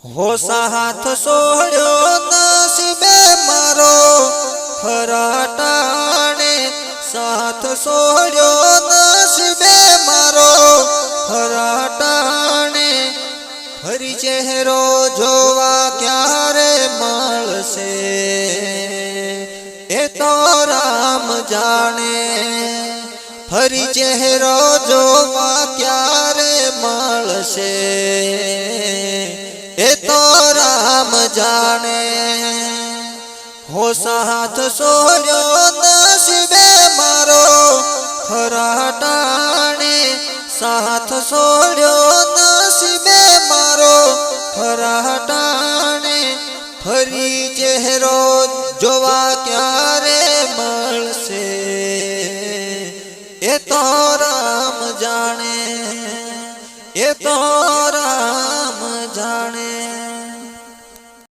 હો સાથ સોળ્યો નસીબે મારો ફરાટાણે સાથ સોળ્યો નસીબે મારો ફરાટાણે ફરી ચહેરો જોવા ક્યારે મળશે એ તો રામ જાણે ફરી ચહેરો જોવા ક્યારે મળશે એ તો રામ જાણે હો સાથ સોળ્યો નસીબે મારો ફરાટાણે સાથ સોળ્યો નસીબે મારો ફરાટાણે ફરી ચહેરો જોવા ક્યારે મળશે એ તો રામ જાણે એ તો રામ જાણે।